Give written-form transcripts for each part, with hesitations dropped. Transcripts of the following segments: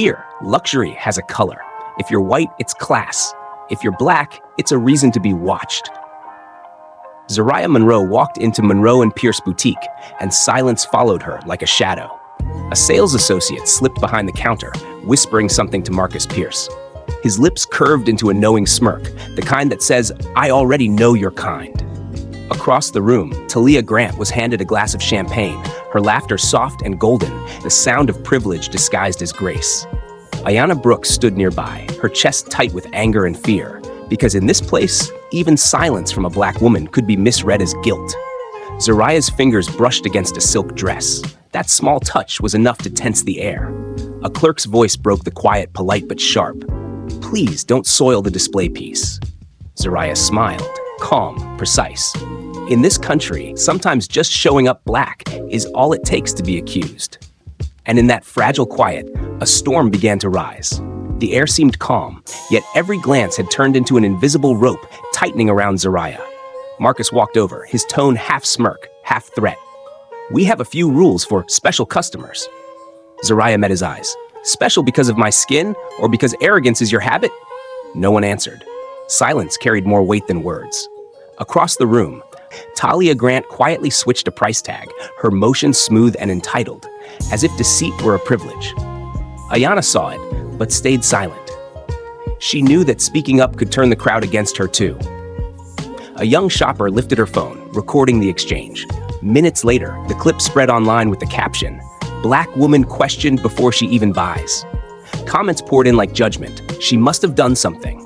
Here, luxury has a color. If you're white, it's class. If you're black, it's a reason to be watched. Zariah Monroe walked into Monroe & Pierce boutique, and silence followed her like a shadow. A sales associate slipped behind the counter, whispering something to Marcus Pierce. His lips curved into a knowing smirk, the kind that says, "I already know your kind." Across the room, Talia Grant was handed a glass of champagne, her laughter soft and golden, the sound of privilege disguised as grace. Ayanna Brooks stood nearby, her chest tight with anger and fear, because in this place, even silence from a black woman could be misread as guilt. Zariah's fingers brushed against a silk dress. That small touch was enough to tense the air. A clerk's voice broke the quiet, polite but sharp. "Please don't soil the display piece." Zariah smiled, calm, precise. In this country, sometimes just showing up black is all it takes to be accused. And in that fragile quiet, a storm began to rise. The air seemed calm, yet every glance had turned into an invisible rope tightening around Zariah. Marcus walked over, his tone half smirk, half threat. "We have a few rules for special customers." Zariah met his eyes. "Special because of my skin, or because arrogance is your habit?" No one answered. Silence carried more weight than words. Across the room, Talia Grant quietly switched a price tag, her motion smooth and entitled, as if deceit were a privilege. Ayanna saw it, but stayed silent. She knew that speaking up could turn the crowd against her too. A young shopper lifted her phone, recording the exchange. Minutes later, the clip spread online with the caption, "Black woman questioned before she even buys." Comments poured in like judgment. She must have done something.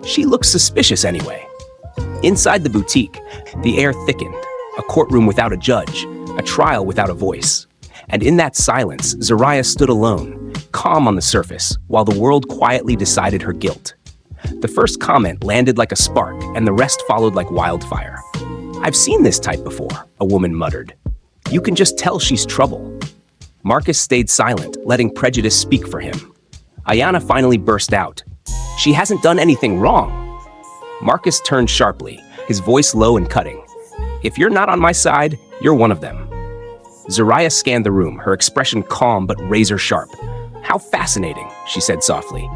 She looks suspicious anyway. Inside the boutique, the air thickened, a courtroom without a judge, a trial without a voice. And in that silence, Zariah stood alone, calm on the surface, while the world quietly decided her guilt. The first comment landed like a spark, and the rest followed like wildfire. "I've seen this type before," a woman muttered. "You can just tell she's trouble." Marcus stayed silent, letting prejudice speak for him. Ayanna finally burst out. "She hasn't done anything wrong." Marcus turned sharply, his voice low and cutting. "If you're not on my side, you're one of them." Zariah scanned the room, her expression calm but razor sharp. "How fascinating," she said softly.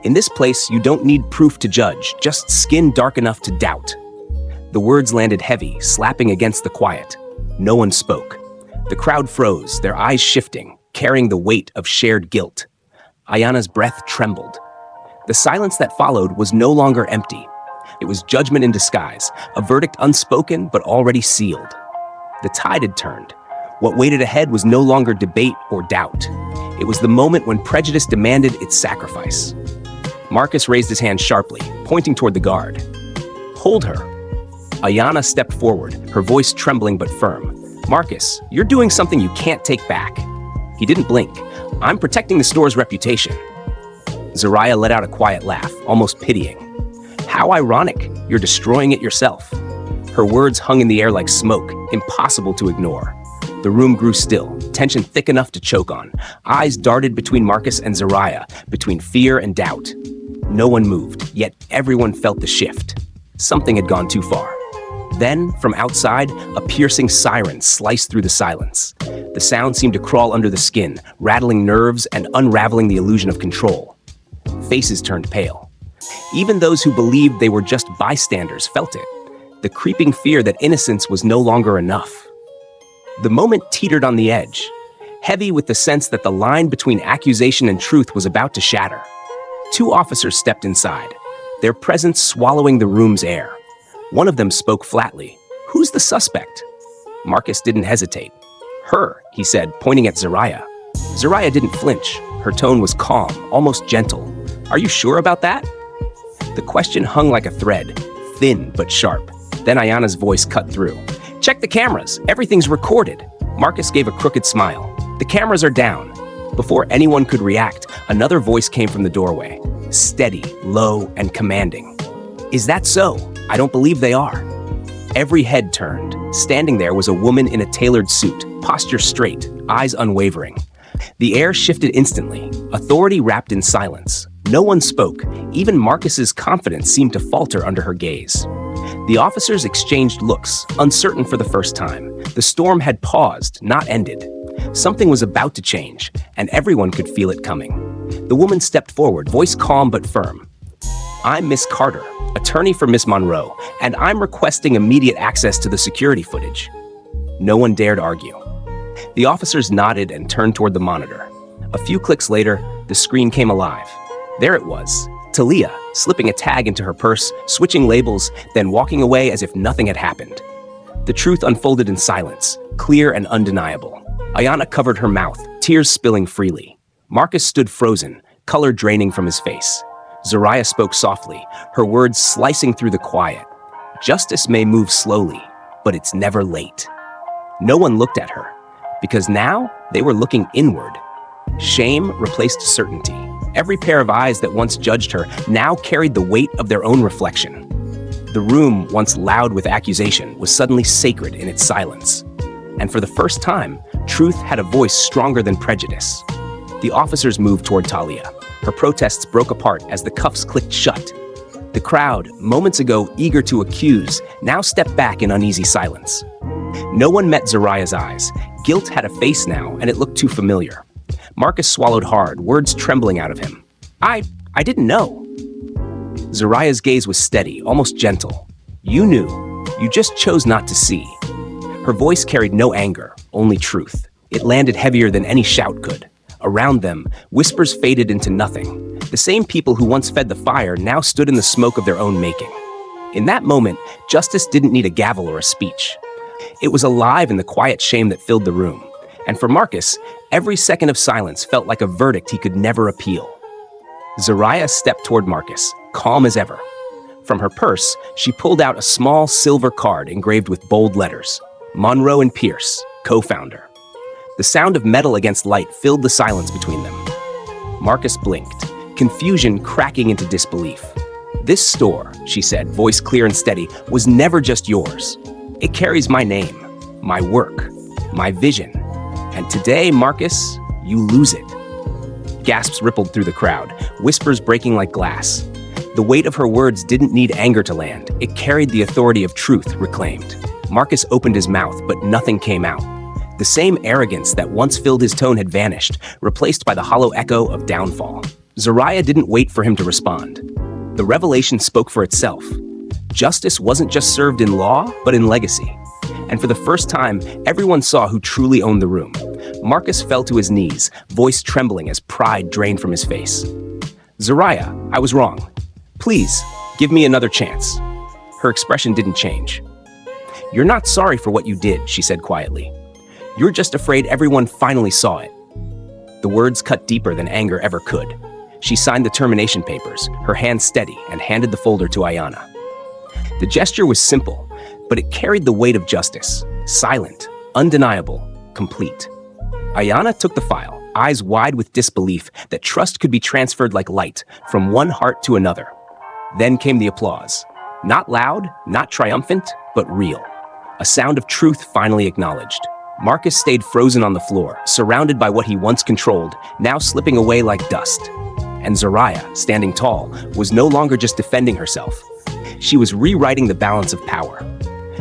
"In this place, you don't need proof to judge, just skin dark enough to doubt." The words landed heavy, slapping against the quiet. No one spoke. The crowd froze, their eyes shifting, carrying the weight of shared guilt. Ayanna's breath trembled. The silence that followed was no longer empty. It was judgment in disguise, a verdict unspoken but already sealed. The tide had turned. What waited ahead was no longer debate or doubt. It was the moment when prejudice demanded its sacrifice. Marcus raised his hand sharply, pointing toward the guard. "Hold her." Ayanna stepped forward, her voice trembling but firm. "Marcus, you're doing something you can't take back." He didn't blink. "I'm protecting the store's reputation." Zariah let out a quiet laugh, almost pitying. "How ironic, you're destroying it yourself." Her words hung in the air like smoke, impossible to ignore. The room grew still, tension thick enough to choke on. Eyes darted between Marcus and Zariah, between fear and doubt. No one moved, yet everyone felt the shift. Something had gone too far. Then, from outside, a piercing siren sliced through the silence. The sound seemed to crawl under the skin, rattling nerves and unraveling the illusion of control. Faces turned pale. Even those who believed they were just bystanders felt it. The creeping fear that innocence was no longer enough. The moment teetered on the edge, heavy with the sense that the line between accusation and truth was about to shatter. Two officers stepped inside, their presence swallowing the room's air. One of them spoke flatly. "Who's the suspect?" Marcus didn't hesitate. "Her," he said, pointing at Zariah. Zariah didn't flinch. Her tone was calm, almost gentle. "Are you sure about that?" The question hung like a thread, thin but sharp. Then Ayanna's voice cut through. "Check the cameras. Everything's recorded." Marcus gave a crooked smile. "The cameras are down." Before anyone could react, another voice came from the doorway. Steady, low, and commanding. "Is that so? I don't believe they are." Every head turned. Standing there was a woman in a tailored suit, posture straight, eyes unwavering. The air shifted instantly, authority wrapped in silence. No one spoke. Even Marcus's confidence seemed to falter under her gaze. The officers exchanged looks, uncertain for the first time. The storm had paused, not ended. Something was about to change, and everyone could feel it coming. The woman stepped forward, voice calm but firm. "I'm Miss Carter, attorney for Miss Monroe, and I'm requesting immediate access to the security footage." No one dared argue. The officers nodded and turned toward the monitor. A few clicks later, the screen came alive. There it was, Talia, slipping a tag into her purse, switching labels, then walking away as if nothing had happened. The truth unfolded in silence, clear and undeniable. Ayanna covered her mouth, tears spilling freely. Marcus stood frozen, color draining from his face. Zariah spoke softly, her words slicing through the quiet. "Justice may move slowly, but it's never late." No one looked at her, because now they were looking inward. Shame replaced certainty. Every pair of eyes that once judged her now carried the weight of their own reflection. The room, once loud with accusation, was suddenly sacred in its silence. And for the first time, truth had a voice stronger than prejudice. The officers moved toward Talia. Her protests broke apart as the cuffs clicked shut. The crowd, moments ago eager to accuse, now stepped back in uneasy silence. No one met Zariah's eyes. Guilt had a face now, and it looked too familiar. Marcus swallowed hard, words trembling out of him. I didn't know." Zariah's gaze was steady, almost gentle. "You knew. You just chose not to see." Her voice carried no anger, only truth. It landed heavier than any shout could. Around them, whispers faded into nothing. The same people who once fed the fire now stood in the smoke of their own making. In that moment, justice didn't need a gavel or a speech. It was alive in the quiet shame that filled the room. And for Marcus, every second of silence felt like a verdict he could never appeal. Zariah stepped toward Marcus, calm as ever. From her purse, she pulled out a small silver card engraved with bold letters. Monroe and Pierce, co-founder. The sound of metal against light filled the silence between them. Marcus blinked, confusion cracking into disbelief. "This store," she said, voice clear and steady, "was never just yours. It carries my name, my work, my vision. And today, Marcus, you lose it." Gasps rippled through the crowd, whispers breaking like glass. The weight of her words didn't need anger to land. It carried the authority of truth reclaimed. Marcus opened his mouth, but nothing came out. The same arrogance that once filled his tone had vanished, replaced by the hollow echo of downfall. Zariah didn't wait for him to respond. The revelation spoke for itself. Justice wasn't just served in law, but in legacy. And for the first time, everyone saw who truly owned the room. Marcus fell to his knees, voice trembling as pride drained from his face. "Zariah, I was wrong. Please, give me another chance." Her expression didn't change. "You're not sorry for what you did," she said quietly. "You're just afraid everyone finally saw it." The words cut deeper than anger ever could. She signed the termination papers, her hand steady, and handed the folder to Ayanna. The gesture was simple, but it carried the weight of justice. Silent, undeniable, complete. Ayanna took the file, eyes wide with disbelief that trust could be transferred like light from one heart to another. Then came the applause. Not loud, not triumphant, but real. A sound of truth finally acknowledged. Marcus stayed frozen on the floor, surrounded by what he once controlled, now slipping away like dust. And Zariah, standing tall, was no longer just defending herself. She was rewriting the balance of power.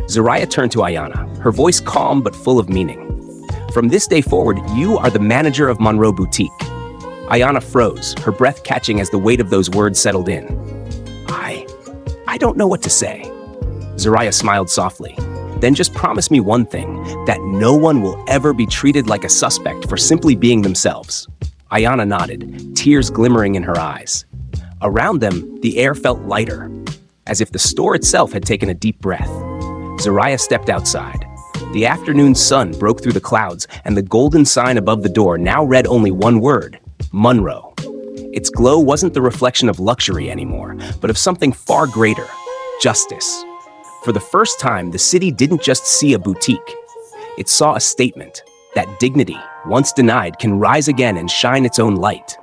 Zariah turned to Ayanna, her voice calm but full of meaning. "From this day forward, you are the manager of Monroe Boutique." Ayanna froze, her breath catching as the weight of those words settled in. I don't know what to say." Zariah smiled softly. "Then just promise me one thing, that no one will ever be treated like a suspect for simply being themselves." Ayanna nodded, tears glimmering in her eyes. Around them, the air felt lighter, as if the store itself had taken a deep breath. Zariah stepped outside. The afternoon sun broke through the clouds, and the golden sign above the door now read only one word: Monroe. Its glow wasn't the reflection of luxury anymore, but of something far greater: justice. For the first time, the city didn't just see a boutique. It saw a statement that dignity, once denied, can rise again and shine its own light.